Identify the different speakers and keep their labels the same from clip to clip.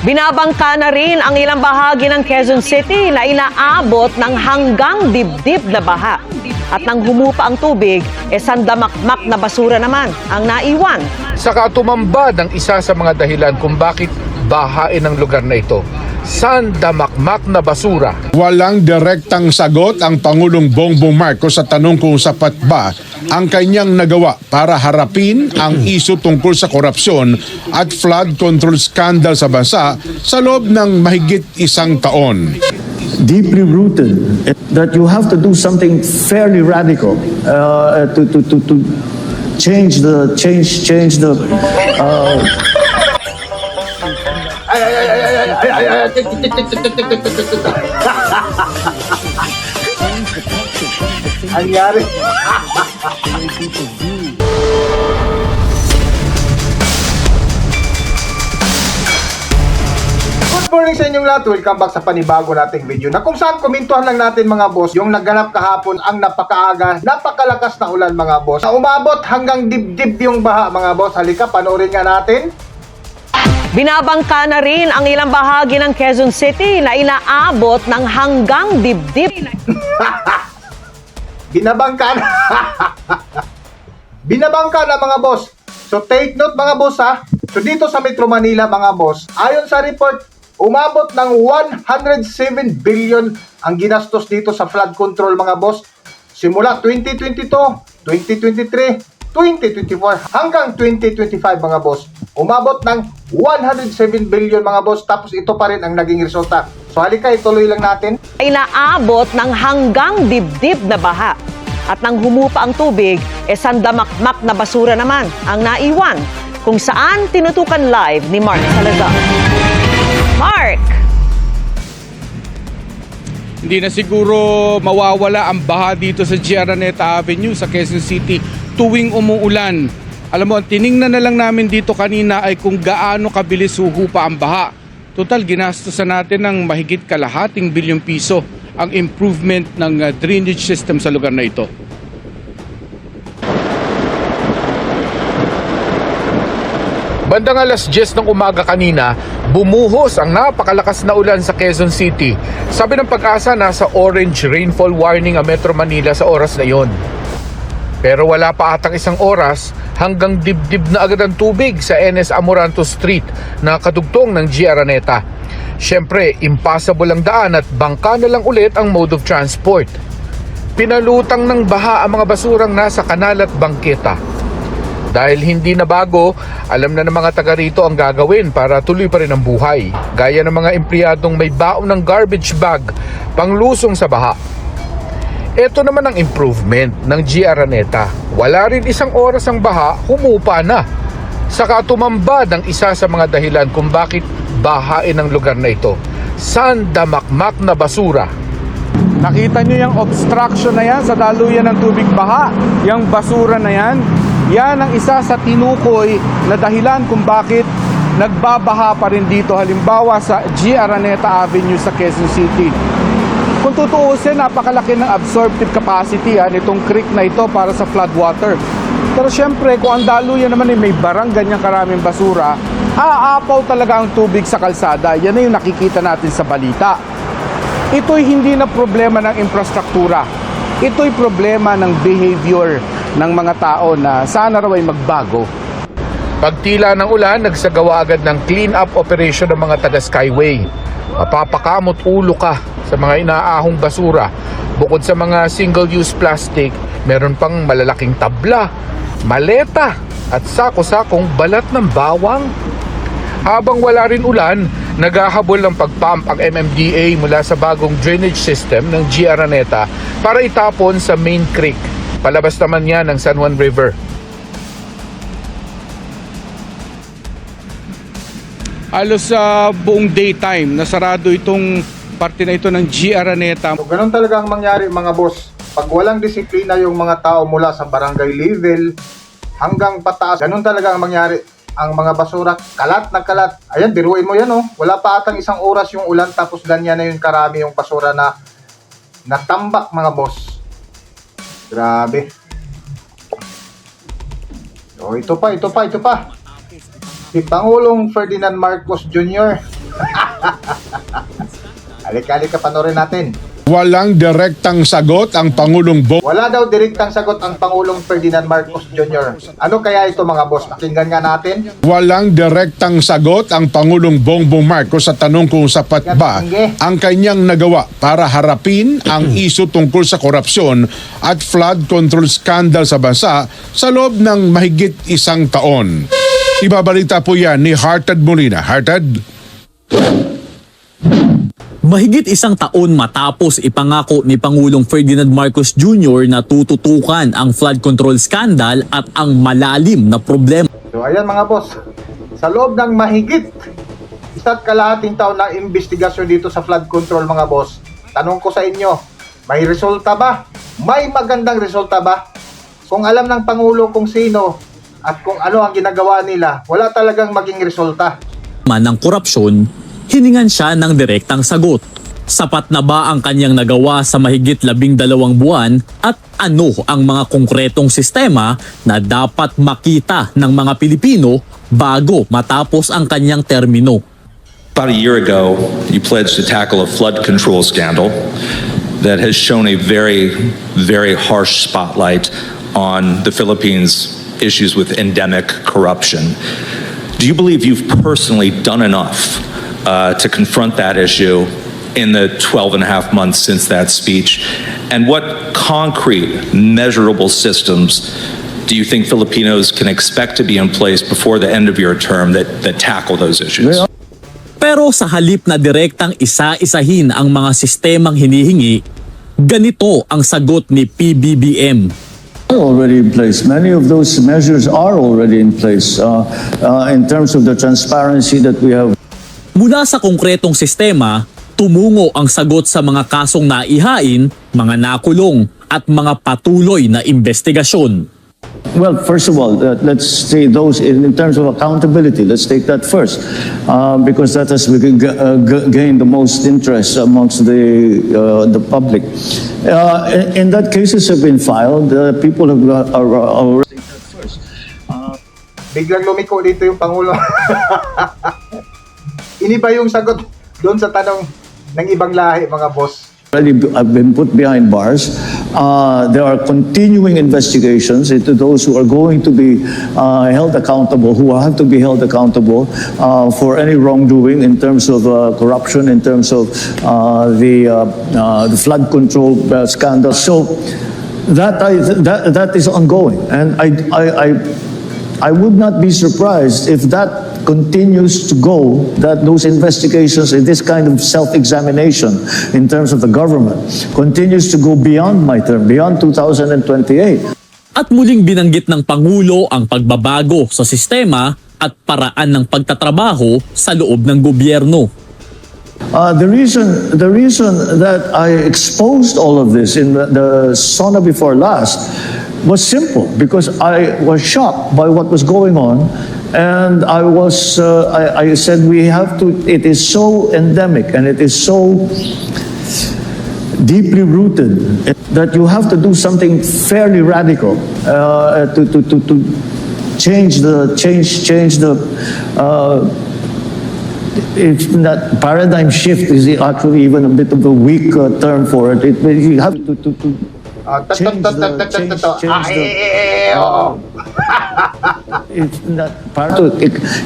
Speaker 1: Binabangka na rin ang ilang bahagi ng Quezon City na inaabot ng hanggang dibdib na baha. At nang humupa ang tubig, sandamakmak na basura naman ang naiwan.
Speaker 2: Saka tumambad ang isa sa mga dahilan kung bakit bahain ang lugar na ito. Sandamakmak na basura.
Speaker 3: Walang direktang sagot ang Pangulong Bongbong Marcos sa tanong kung sapat ba ang kanyang nagawa para harapin ang isyu tungkol sa korupsyon at flood control scandal sa bansa sa loob ng mahigit isang taon.
Speaker 4: Deeply rooted that you have to do something fairly radical to change the
Speaker 5: Anyari. Good morning sa inyong lahat. Welcome back sa panibago nating video na kung saan komentuhan lang natin mga boss yung nagganap kahapon ang napakaaga, napakalakas na ulan mga boss. Na umabot hanggang dibdib yung baha mga boss. Halika, panoorin nga natin.
Speaker 1: Binabangka na rin ang ilang bahagi ng Quezon City na inaabot ng hanggang dibdib.
Speaker 5: Binabangka na. Binabangka na mga boss. So take note mga boss ha. So dito sa Metro Manila mga boss, ayon sa report, umabot ng 107 billion ang ginastos dito sa flood control mga boss. Simula 2022, 2023, 2024 hanggang 2025 mga boss. Umabot ng 107 billion mga boss, tapos ito pa rin ang naging resulta. So halika, ituloy lang natin.
Speaker 1: Inaabot ng hanggang dibdib na baha. At nang humupa ang tubig, sandamakmak na basura naman ang naiwan. Kung saan tinutukan live ni Mark Salazar. Mark!
Speaker 6: Hindi na siguro mawawala ang baha dito sa G. Araneta Avenue sa Quezon City tuwing umuulan. Alam mo, tiningnan na lang namin dito kanina ay kung gaano kabilis huhupa ang baha. Total, ginastosan natin ng mahigit kalahating bilyong piso ang improvement ng drainage system sa lugar na ito.
Speaker 2: Bandang alas 10 ng umaga kanina, bumuhos ang napakalakas na ulan sa Quezon City. Sabi ng Pag-asa, nasa orange rainfall warning ang Metro Manila sa oras na yon. Pero wala pa atang isang oras hanggang dibdib na agad ang tubig sa NS Amoranto Street na kadugtong ng G. Araneta. Siyempre, impassable ang daan at bangka na lang ulit ang mode of transport. Pinalutang ng baha ang mga basurang nasa kanal at bangketa. Dahil hindi na bago, alam na ng mga taga rito ang gagawin para tuloy pa rin ang buhay. Gaya ng mga empleyadong may baon ng garbage bag, panglusong sa baha. Ito naman ang improvement ng G. Araneta. Wala rin isang oras ang baha, humupa na. Saka tumambad ang isa sa mga dahilan kung bakit bahain ang lugar na ito. Sandamakmak na basura.
Speaker 6: Nakita nyo yung obstruction na yan sa daluyan ng tubig baha? Yung basura na yan? Yan ang isa sa tinukoy na dahilan kung bakit nagbabaha pa rin dito. Halimbawa sa G. Araneta Avenue sa Quezon City. Kung tutuusin, napakalaki ng absorptive capacity nitong creek na ito para sa flood water. Pero syempre, kung ang daluyan naman ay may barang ganyang karaming basura, aapaw talaga ang tubig sa kalsada. Yan na yung nakikita natin sa balita. Ito'y hindi na problema ng infrastruktura. Ito'y problema ng behavior ng mga tao na sana raw ay magbago.
Speaker 2: Pagtila ng ulan, nagsagawa agad ng clean-up operation ng mga taga-Skyway. Mapapakamot ulo ka sa mga inaahong basura. Bukod sa mga single-use plastic, meron pang malalaking tabla, maleta at sako-sakong balat ng bawang. Habang wala rin ulan, naghahabol ng pagpump ang MMDA mula sa bagong drainage system ng G. Araneta para itapon sa main creek. Palabas naman yan ng San Juan River.
Speaker 6: Halos sa buong daytime, nasarado itong parte na ito ng G. Araneta.
Speaker 5: So ganun talaga ang mangyari mga boss. Pag walang disiplina yung mga tao mula sa barangay level hanggang pataas, ganun talaga ang mangyari. Ang mga basura, kalat na kalat. Ayan, biruin mo yan oh. Wala pa atang isang oras yung ulan tapos ganyan na yung karami yung basura na natambak mga boss. Grabe. Oh, ito pa. Si Pangulong Ferdinand Marcos Jr. Halika, panoorin natin.
Speaker 3: Walang direktang sagot ang Pangulong
Speaker 5: Wala daw direktang sagot ang Pangulong Ferdinand Marcos Jr. Ano kaya ito mga boss? Pakinggan nga natin.
Speaker 3: Walang direktang sagot ang Pangulong Bongbong Marcos sa tanong kung sapat ba ang kanyang nagawa para harapin ang isyu tungkol sa korupsyon at flood control scandal sa bansa sa loob ng mahigit isang taon. Ibabalita po yan ni Hartad Molina. Hartad?
Speaker 7: Mahigit isang taon matapos ipangako ni Pangulong Ferdinand Marcos Jr. na tututukan ang flood control scandal at ang malalim na problema
Speaker 5: So ayan mga boss, sa loob ng mahigit 1.5 taon ng investigasyon dito sa flood control mga boss, tanong ko sa inyo, may resulta ba? May magandang resulta ba? Kung alam ng Pangulo kung sino at kung ano ang ginagawa nila, wala talagang maging resulta.
Speaker 7: ng korupsyon, hiningan siya ng direktang sagot. Sapat na ba ang kanyang nagawa sa mahigit 12 buwan at ano ang mga konkretong sistema na dapat makita ng mga Pilipino bago matapos ang kanyang termino?
Speaker 8: About a year ago, you pledged to tackle a flood control scandal that has shown a very, very harsh spotlight on the Philippines' issues with endemic corruption. Do you believe you've personally done enough to confront that issue in the 12 and a half months since that speech? And what concrete, measurable systems do you think Filipinos can expect to be in place before the end of your term that tackle those issues?
Speaker 7: Pero sa halip na direktang isa-isahin ang mga sistemang hinihingi, ganito ang sagot ni PBBM.
Speaker 4: Already in place. Many of those measures are already in place in terms of the transparency that we have.
Speaker 7: Mula sa konkretong sistema, tumungo ang sagot sa mga kasong naihain, mga nakulong at mga patuloy na investigasyon.
Speaker 4: Well, first of all, let's say those in terms of accountability. Let's take that first, because that has gained the most interest amongst the public. In that cases have been filed. People are already.
Speaker 5: Biglang lumiko dito yung Pangulo. Iniba yung sagot doon sa tanong ng ibang lahi mga boss.
Speaker 4: Already have been put behind bars. There are continuing investigations into those who are going to be held accountable, who have to be held accountable for any wrongdoing in terms of corruption, in terms of the flood control scandal. So that is ongoing, and I would not be surprised if that continues to go, that those investigations and this kind of self-examination in terms of the government continues to go beyond my term, beyond 2028.
Speaker 7: At muling binanggit ng Pangulo ang pagbabago sa sistema at paraan ng pagtatrabaho sa loob ng gobyerno.
Speaker 4: The reason that I exposed all of this in the SONA before last was simple, because I was shocked by what was going on, and I said we have to. It is so endemic and it is so deeply rooted that you have to do something fairly radical to change the. It's not paradigm shift is actually even a bit of a weak term for it. You have to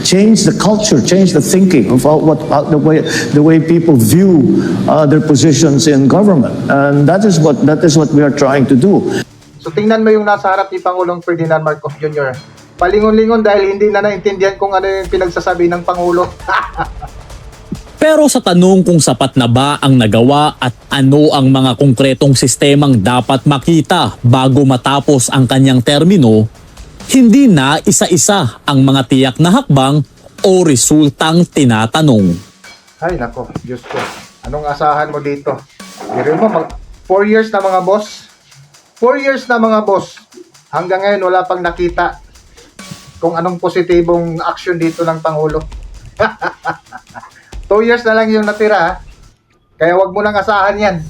Speaker 4: change the culture, change the thinking of the way people view their positions in government, and that is what we are trying to do.
Speaker 5: So tingnan mo yung nasa harap ni Pangulong Ferdinand Marcos Jr. Palingon-lingon dahil hindi na naintindihan kung ano yung pinagsasabi ng Pangulo.
Speaker 7: Pero sa tanong kung sapat na ba ang nagawa at ano ang mga konkretong sistemang dapat makita bago matapos ang kanyang termino, hindi na isa-isa ang mga tiyak na hakbang o resultang tinatanong.
Speaker 5: Ay nako, Diyos ko. Anong asahan mo dito? Biro mo, 4 years na mga boss. 4 years na mga boss. Hanggang ngayon wala pang nakita kung anong positibong action dito ng Pangulo. 2 years na lang yung natira ha? Kaya wag mo nang asahan yan.